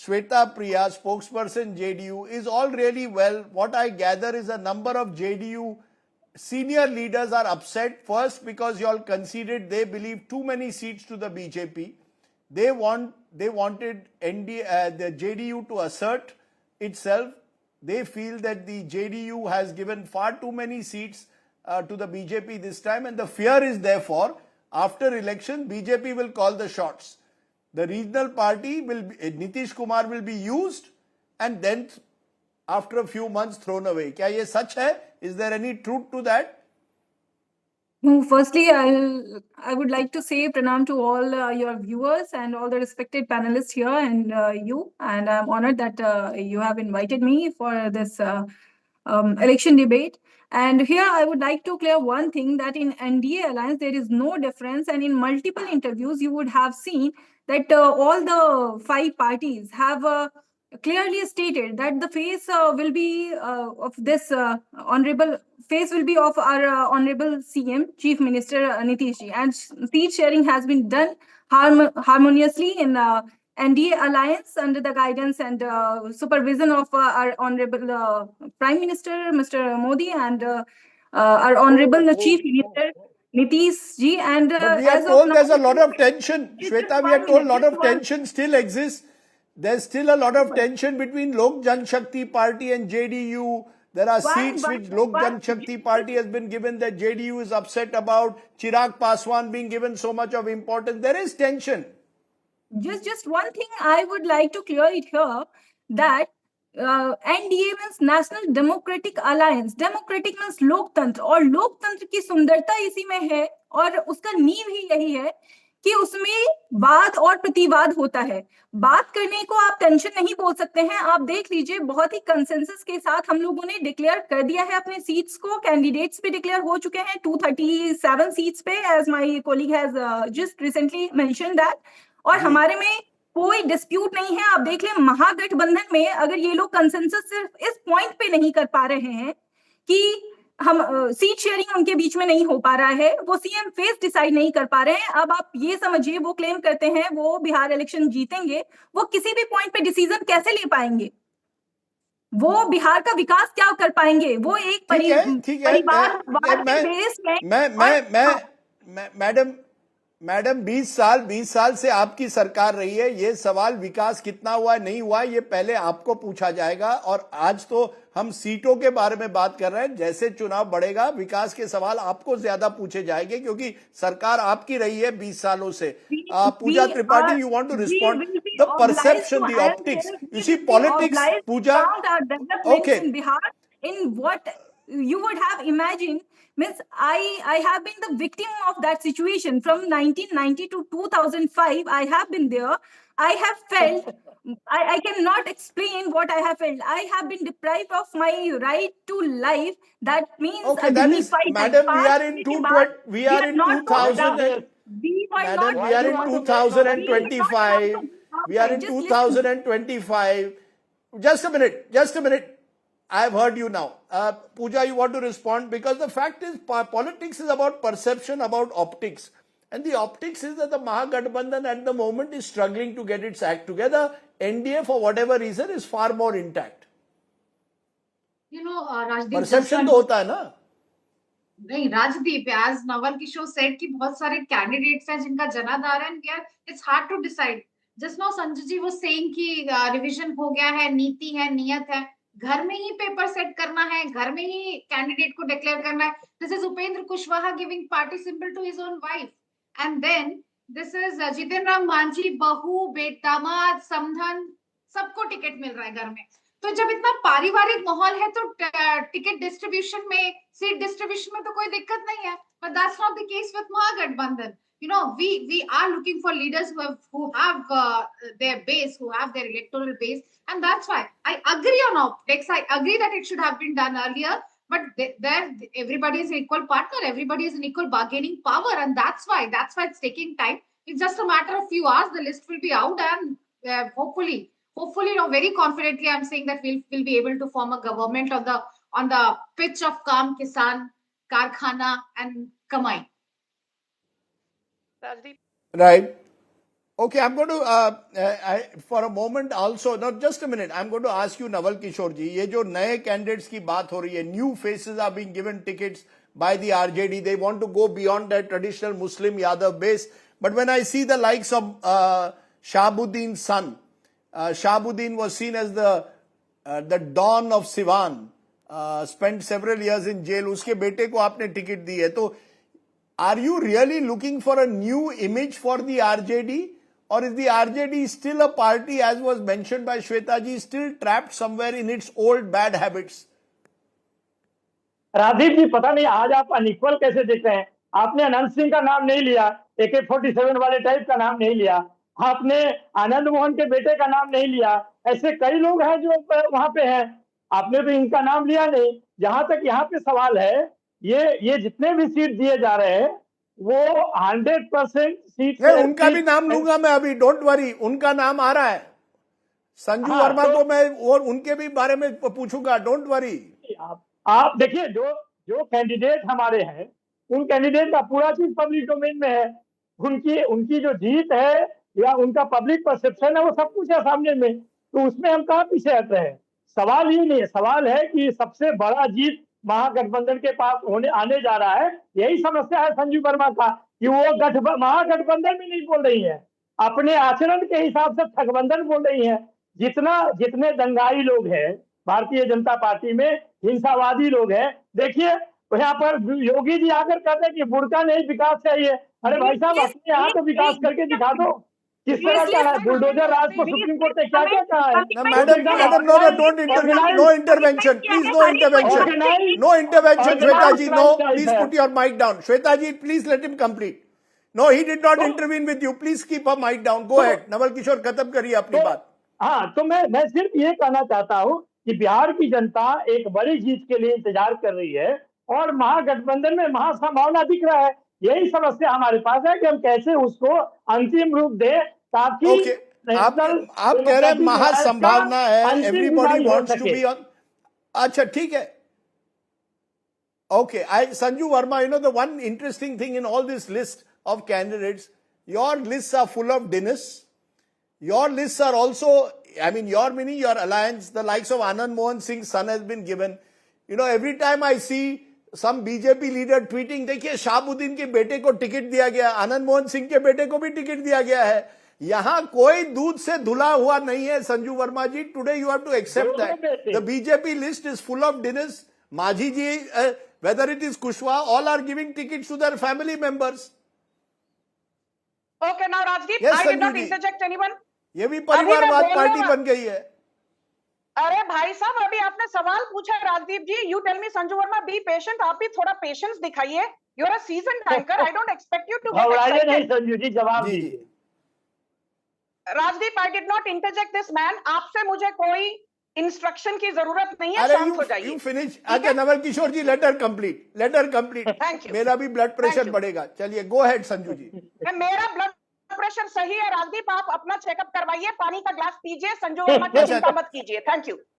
Shweta Priya, spokesperson JDU, is all really well. What I gather is a number of JDU senior leaders are upset. First, because you all conceded, they believe, too many seats to the BJP. They wanted the JDU to assert itself. They feel that the JDU has given far too many seats to the BJP this time, and the fear is therefore, after election, BJP will call the shots. The regional party will be, Nitish Kumar will be used and then after a few months thrown away. क्या ये सच है? Is there any truth to that? No, firstly, I would like to say pranam to all your viewers and all the respected panelists here and you. And I'm honored that you have invited me for this election debate. And here I would like to clear one thing, that in NDA alliance there is no difference. And in multiple interviews you would have seen that all the five parties have clearly stated that the face will be of this honorable face will be of our honorable CM, Chief Minister Nitish ji, and seat sharing has been done harmoniously in NDA alliance under the guidance and supervision of our honorable Prime Minister Mr. Modi and our honorable Chief Minister Nitish ji. And but we are told there's a lot of tension, Shweta. We are told a lot of tension still exists. There's still a lot of tension between Lok Janshakti Party and JDU. There are seats which Lok Janshakti Party has been given that JDU is upset about. Chirag Paswan being given so much of importance. There is tension. Just one thing I would like to clear it here, that NDA means National Democratic Alliance. Democratic means लोकतंत्र, और लोकतंत्र की सुंदरता इसी में है और उसका नींव ही यही है कि उसमें वाद और प्रतिवाद होता है. बात करने को आप टेंशन नहीं बोल सकते हैं. आप देख लीजिए, बहुत ही कंसेंसस के साथ हम लोगों ने डिक्लेयर कर दिया है अपने सीट्स को. कैंडिडेट्स पे डिक्लेयर हो चुके हैं 237 सीट्स पे, as my colleague has just recently mentioned that. और हमारे में कोई डिस्प्यूट नहीं है. आप देख लें, महागठबंधन में अगर ये लोग कंसेंसस सिर्फ इस पॉइंट पे नहीं कर पा रहे हैं कि हम सीट शेयरिंग उनके बीच में नहीं हो पा रहा है, वो सीएम फेस डिसाइड नहीं कर पा रहे हैं. अब आप ये समझिए, वो क्लेम करते हैं वो बिहार इलेक्शन जीतेंगे, वो किसी भी पॉइंट पे डिसीजन कैसे ले पाएंगे? वो बिहार का विकास क्या कर पाएंगे? वो एक परिवार मैडम 20 साल से आपकी सरकार रही है. ये सवाल विकास कितना हुआ नहीं हुआ ये पहले आपको पूछा जाएगा. और आज तो हम सीटों के बारे में बात कर रहे हैं. जैसे चुनाव बढ़ेगा विकास के सवाल आपको ज्यादा पूछे जाएंगे क्योंकि सरकार आपकी रही है 20 सालों से. Pooja Tripathi, you want to respond? The perception, the optics, you see politics. Pooja, okay, in Bihar, in what you would have imagined, means I have been the victim of that situation from 1990 to 2005. I have been there. I have felt, I cannot explain what I have felt. I have been deprived of my right to life. That means okay, that is, madam, we are in 2025. We are in 2025. Just a minute. I have heard you now. Pooja, you want to respond? Because the fact is, politics is about perception, about optics. And the optics is that the Mahagathbandhan at the moment is struggling to get its act together. NDA, for whatever reason, is far more intact. You know, Rajdeep, perception तो होता है ना? नहीं, Rajdeep, as Naval Kishore said कि बहुत सारे candidates हैं जिनका जनाधार है, and it's hard to decide. Just now Sanjay ji was saying कि revision हो गया है, नीति है, नियत है. घर में ही पेपर सेट करना है, घर में ही कैंडिडेट को डिक्लेयर करना है. This is Upendra Kushwaha giving party symbol to his own wife. And then this is Jitan Ram Manjhi, बहू, दामाद, समधन, सबको टिकट मिल रहा है घर में. तो जब इतना पारिवारिक माहौल है तो टिकट डिस्ट्रीब्यूशन में, सीट डिस्ट्रीब्यूशन में तो कोई दिक्कत नहीं है. But that's not the case with Mahagathbandhan. You know, we are looking for leaders who have their base, who have their electoral base, and that's why I agree on optics. I agree that it should have been done earlier, but there everybody is an equal partner, everybody is an equal bargaining power, and that's why it's taking time. It's just a matter of few hours. The list will be out, and hopefully, very confidently, I'm saying that we'll be able to form a government on the pitch of Kaam Kisan, Karkhana, and Kamai. Right. Okay, I'm going to, for a moment also, not just a minute, I'm going to ask you, Naval Kishore ji, ये जो नए candidates की बात हो रही है, new faces are being given tickets by the RJD. They want to go beyond that traditional Muslim Yadav base. But when I see the likes of Shahabuddin's son, Shahabuddin was seen as the Don of Siwan, spent several years in jail. उसके बेटे को आपने ticket दी है, तो are you really looking for a new image for the RJD? Or is the RJD still a party, as was mentioned by Shweta ji, still trapped somewhere in its old bad habits? Rajiv जी, पता नहीं आज आप unequal कैसे देख रहे हैं। आपने अनंत सिंह का नाम नहीं लिया, AK-47 वाले टाइप का नाम नहीं लिया, आपने आनंद मोहन के बेटे का नाम नहीं लिया। ऐसे कई लोग हैं जो वहां पे हैं, आपने तो इनका नाम लिया नहीं। जहां तक यहाँ पे सवाल है, ये जितने भी सीट दिए जा रहे हैं वो 100% सीट, उनका भी नाम लूंगा मैं अभी, डोंट वरी, उनका नाम आ रहा है। संजू वर्मा को मैं और उनके भी बारे में पूछूंगा, डोंट वरी। आप देखिए, जो कैंडिडेट हमारे हैं, उन कैंडिडेट का पूरा चीज पब्लिक डोमेन में है। उनकी जो जीत है या उनका पब्लिक परसेप्शन है, वो सब कुछ है सामने में, तो उसमें हम कहाँ पीछे हट रहे हैं। सवाल ये नहीं है, सवाल है कि सबसे बड़ा जीत महागठबंधन के पास आने जा रहा है। यही समस्या है संजू वर्मा का कि वो महागठबंधन में नहीं बोल रही है, अपने आचरण के हिसाब से ठगबंधन बोल रही है। जितने दंगाई लोग हैं भारतीय जनता पार्टी में, हिंसावादी लोग हैं, देखिए यहाँ पर योगी जी आकर कहते हैं कि बुड़का नहीं, विकास चाहिए। अरे भाई साहब, अपने यहाँ तो विकास करके दिखा दो, किस तरह का है बुलडोजर राज को सुप्रीम कोर्ट ने क्या क्या कहा है। Madam, no intervention, please, no intervention, Shweta ji, no, please put your mic down. Shweta ji, please let him complete. No, he did not intervene with you, please keep a mic down, go ahead. Naval Kishore, खत्म करिए अपनी बात। हाँ, तो मैं सिर्फ ये कहना चाहता हूँ कि बिहार की जनता एक बड़ी जीत के लिए इंतजार कर रही है और महागठबंधन में महासंभावना दिख रहा है। यही समस्या हमारे पास है कि हम कैसे उसको अंतिम रूप दें, ताकि आप कह रहे हैं महासंभावना है, everybody wants to be on. अच्छा, ठीक है, okay. Sanju Verma, you know, the one interesting thing in all this list of candidates, your lists are full of dinners. Your lists are also, I mean, your alliance, the likes of Anand Mohan Singh's son has been given. You know, every time I see some BJP leader tweeting, देखिए शाहबुद्दीन के बेटे को ticket दिया गया, आनंद मोहन सिंह के बेटे को भी टिकट दिया गया है। यहाँ कोई दूध से धुला हुआ नहीं है Sanju Verma ji. Today you have to accept that the BJP list is full of diners. Manjhi ji, whether it is Kushwaha, all are giving tickets to their family members. Okay, now Rajdeep, Yes, I did not Sanju ji. interject anyone. ये भी परिवारवाद party बन गई है। अरे भाई साहब, अभी आपने सवाल पूछा है Rajdeep ji, you tell me Sanju Verma, be patient, आप भी थोड़ा पेशेंस दिखाइए। You are a seasoned anchor, I don't expect you to get excited. नहीं संजू जी, जवाब दीजिए। Rajdeep, I did not interject this man, आपसे मुझे कोई इंस्ट्रक्शन की जरूरत नहीं है, अरे शांत हो जाइए। You finish. अच्छा नवल किशोर जी, लेटर कंप्लीट। Thank you. मेरा भी ब्लड प्रेशर you. बढ़ेगा। चलिए, गो अहेड संजू जी। मेरा ब्लड प्रेशर सही है राजदीप, आप अपना चेकअप करवाइए, पानी का ग्लास पीजिए, संजू वर्मा की चिंता मत कीजिए। Thank you.